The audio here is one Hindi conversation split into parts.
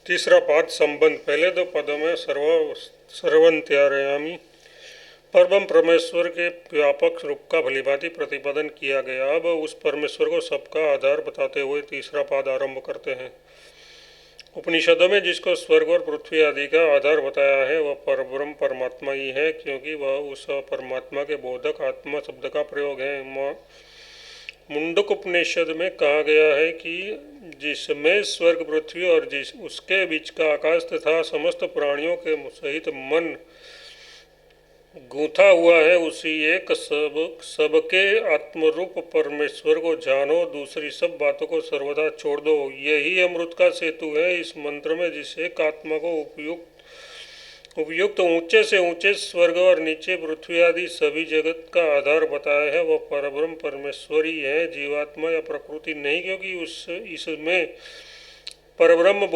तीसरा पाद संबंध। पहले दो पदों में सर्वंत्यारयामी परब्रह्म परमेश्वर के व्यापक रूप का भलीभांति प्रतिपादन किया गया। अब उस परमेश्वर को सबका आधार बताते हुए तीसरा पाद आरंभ करते हैं। उपनिषदों में जिसको स्वर्ग और पृथ्वी आदि का आधार बताया है वह परब्रह्म परमात्मा ही है, क्योंकि वह उस परमात्मा के बोधक आत्मा शब्द का प्रयोग है। मुंडक उपनिषद में कहा गया है कि जिसमें स्वर्ग पृथ्वी और जिस उसके बीच का आकाश तथा समस्त प्राणियों के सहित मन गूंथा हुआ है, उसी एक सबके आत्मरूप परमेश्वर को जानो, दूसरी सब बातों को सर्वदा छोड़ दो। यही अमृत का सेतु है। इस मंत्र में जिस एक आत्मा को उपयुक्त ऊंचे से ऊंचे स्वर्ग और नीचे पृथ्वी आदि सभी जगत का आधार बताया है वह परब्रह्म परमेश्वर ही है, जीवात्मा या प्रकृति नहीं, क्योंकि इसमें परब्रह्म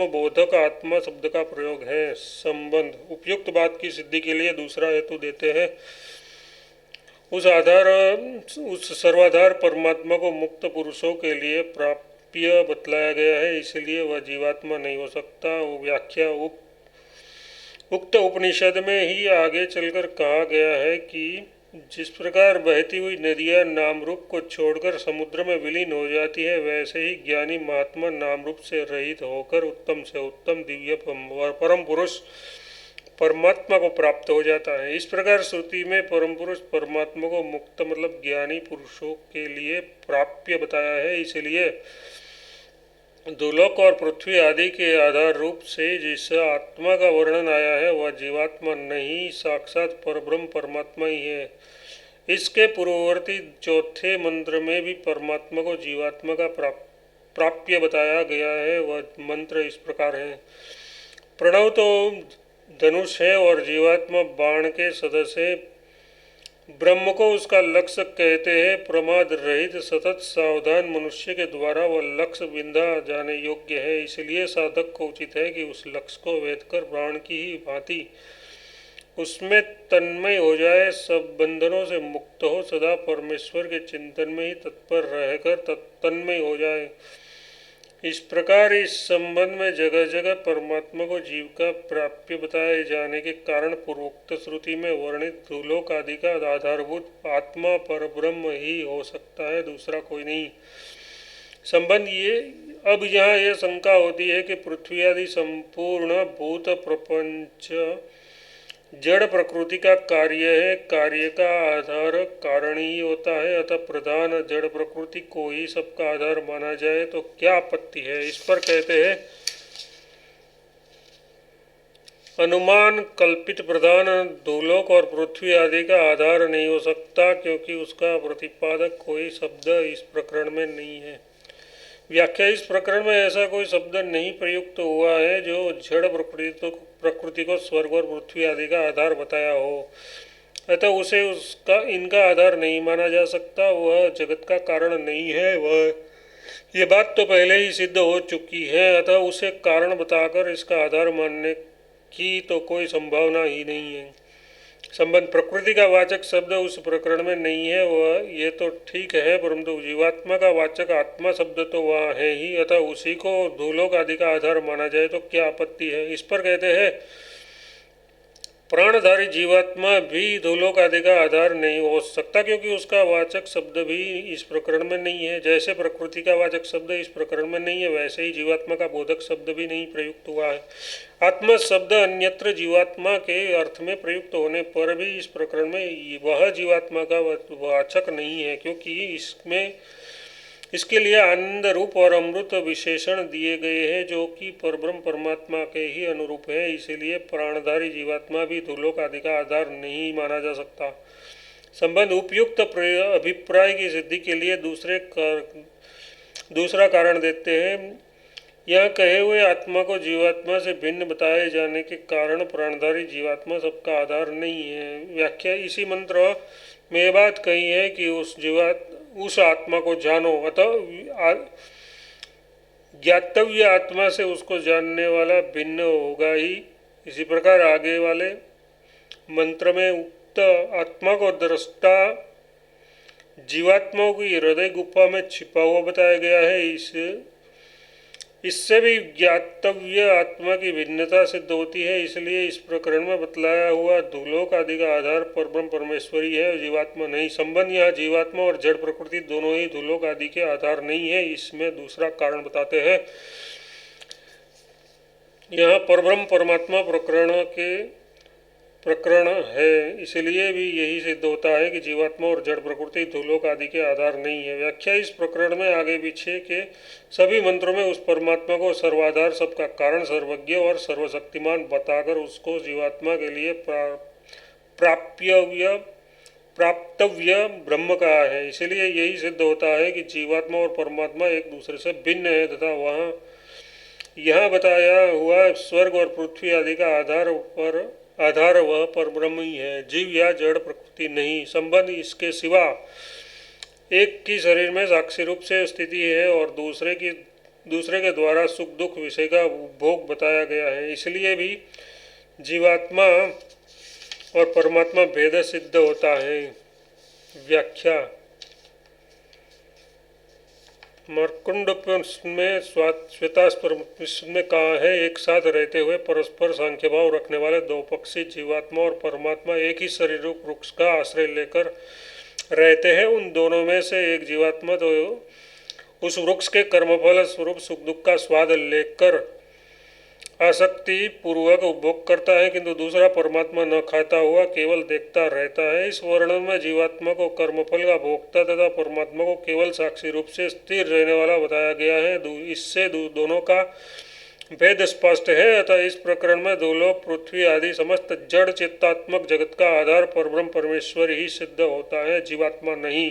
बोधक आत्मा शब्द का प्रयोग है। संबंध। उपयुक्त बात की सिद्धि के लिए दूसरा हेतु देते हैं। उस सर्वाधार परमात्मा को मुक्त पुरुषों के लिए प्राप्य बतलाया गया है, इसलिए वह जीवात्मा नहीं हो सकता। व्याख्या। उक्त उपनिषद में ही आगे चलकर कहा गया है कि जिस प्रकार बहती हुई नदियाँ नाम रूप को छोड़कर समुद्र में विलीन हो जाती है, वैसे ही ज्ञानी महात्मा नाम रूप से रहित होकर उत्तम से उत्तम दिव्य परम पुरुष परमात्मा को प्राप्त हो जाता है। इस प्रकार श्रुति में परम पुरुष परमात्मा को मुक्त मतलब ज्ञानी पुरुषों के लिए प्राप्य बताया है। इसलिए दुलोक और पृथ्वी आदि के आधार रूप से जिस आत्मा का वर्णन आया है वह जीवात्मा नहीं, साक्षात परब्रह्म परमात्मा ही है। इसके पूर्ववर्ती चौथे मंत्र में भी परमात्मा को जीवात्मा का प्राप्य बताया गया है। वह मंत्र इस प्रकार है। प्रणव तो धनुष है और जीवात्मा बाण के सदस्य ब्रह्म को उसका लक्ष्य कहते हैं। प्रमाद रहित सतत सावधान मनुष्य के द्वारा वह लक्ष्य विंधा जाने योग्य है, इसलिए साधक को उचित है कि उस लक्ष्य को वेद कर प्राण की ही भांति उसमें तन्मय हो जाए, सब बंधनों से मुक्त हो, सदा परमेश्वर के चिंतन में ही तत्पर रहकर तन्मय हो जाए। इस प्रकार इस संबंध में जगह जगह परमात्मा को जीव का प्राप्य बताए जाने के कारण पूर्वोक्त श्रुति में वर्णित धूलोक आदि का आधारभूत आत्मा परब्रह्म ही हो सकता है, दूसरा कोई नहीं। संबंध ये। अब यहाँ यह शंका होती है कि पृथ्वी आदि संपूर्ण भूत प्रपंच जड़ प्रकृति का कार्य है, कार्य का आधार कारण ही होता है, अतः प्रधान जड़ प्रकृति को ही सबका आधार माना जाए तो क्या आपत्ति है। इस पर कहते हैं अनुमान कल्पित प्रधान धूलोक और पृथ्वी आदि का आधार नहीं हो सकता, क्योंकि उसका प्रतिपादक कोई शब्द इस प्रकरण में नहीं है। व्याख्या। इस प्रकरण में ऐसा कोई शब्द नहीं प्रयुक्त हुआ है जो जड़ प्रकृति को स्वर्ग और पृथ्वी आदि का आधार बताया हो, अतः उसे उसका इनका आधार नहीं माना जा सकता। वह जगत का कारण नहीं है, वह ये बात तो पहले ही सिद्ध हो चुकी है, अतः उसे कारण बताकर इसका आधार मानने की तो कोई संभावना ही नहीं है। संबंध। प्रकृति का वाचक शब्द उस प्रकरण में नहीं है, वह ये तो ठीक है, परंतु जीवात्मा का वाचक आत्मा शब्द तो वहाँ है ही, अतः उसी को धूलोक आदि का आधार माना जाए तो क्या आपत्ति है। इस पर कहते हैं प्राणधारी जीवात्मा भी धूलोक आदि का आधार नहीं हो सकता, क्योंकि उसका वाचक शब्द भी इस प्रकरण में नहीं है। जैसे प्रकृति का वाचक शब्द इस प्रकरण में नहीं है, वैसे ही जीवात्मा का बोधक शब्द भी नहीं प्रयुक्त हुआ है। आत्मा शब्द अन्यत्र जीवात्मा के अर्थ में प्रयुक्त होने पर भी इस प्रकरण में वह जीवात्मा का वाचक नहीं है, क्योंकि इसके लिए आनंद रूप और अमृत विशेषण दिए गए हैं जो कि परब्रह्म परमात्मा के ही अनुरूप है। इसीलिए प्राणधारी जीवात्मा भी धूलोक आदि का आधार नहीं माना जा सकता। संबंध। उपयुक्त अभिप्राय की सिद्धि के लिए दूसरा कारण देते हैं। यह कहे हुए आत्मा को जीवात्मा से भिन्न बताए जाने के कारण प्राणधारी जीवात्मा सबका आधार नहीं है। व्याख्या। इसी मंत्र में यह बात कही है कि उस आत्मा को जानो, अतः ज्ञातव्य आत्मा से उसको जानने वाला भिन्न होगा ही। इसी प्रकार आगे वाले मंत्र में उक्त आत्मा को दृष्टा जीवात्माओं की हृदय गुफा में छिपा हुआ बताया गया है। इससे भी ज्ञातव्य आत्मा की भिन्नता सिद्ध होती है। इसलिए इस प्रकरण में बतलाया हुआ धूलोक आदि का आधार परब्रह्म परमेश्वरी है, जीवात्मा नहीं। संबंध यहाँ जीवात्मा और जड़ प्रकृति दोनों ही धूलोक आदि के आधार नहीं है। इसमें दूसरा कारण बताते हैं। यहाँ परब्रह्म परमात्मा प्रकरण है, इसलिए भी यही सिद्ध होता है कि जीवात्मा और जड़ प्रकृति धूलोक आदि के आधार नहीं है। व्याख्या इस प्रकरण में आगे पीछे के सभी मंत्रों में उस परमात्मा को सर्वाधार, सबका कारण, सर्वज्ञ और सर्वशक्तिमान बताकर उसको जीवात्मा के लिए प्राप्तव्य ब्रह्म कहा है। इसलिए यही सिद्ध होता है कि जीवात्मा और परमात्मा एक दूसरे से भिन्न है तथा वहाँ यहाँ बताया हुआ स्वर्ग और पृथ्वी आदि का आधार वह परब्रह्म ही है, जीव या जड़ प्रकृति नहीं। संबंध इसके सिवा एक की शरीर में साक्षी रूप से स्थिति है और दूसरे के द्वारा सुख दुख विषय का भोग बताया गया है। इसलिए भी जीवात्मा और परमात्मा भेद सिद्ध होता है। व्याख्या मार्कंड में श्वेतास्वर में कहा है, एक साथ रहते हुए परस्पर सांख्य भाव रखने वाले दो पक्षी जीवात्मा और परमात्मा एक ही शरीर रूप वृक्ष का आश्रय लेकर रहते हैं। उन दोनों में से एक जीवात्मा तो उस वृक्ष के कर्मफल स्वरूप सुख दुख का स्वाद लेकर आसक्ति पूर्वक उपभोग करता है, किंतु दूसरा परमात्मा न खाता हुआ केवल देखता रहता है। इस वर्णन में जीवात्मा को कर्मफल का भोक्ता तथा परमात्मा को केवल साक्षी रूप से स्थिर रहने वाला बताया गया है। इससे दोनों का भेद स्पष्ट है। अतः इस प्रकरण में धूलोक, पृथ्वी आदि समस्त जड़ चित्तात्मक जगत का आधार परब्रह्म परमेश्वर ही सिद्ध होता है, जीवात्मा नहीं।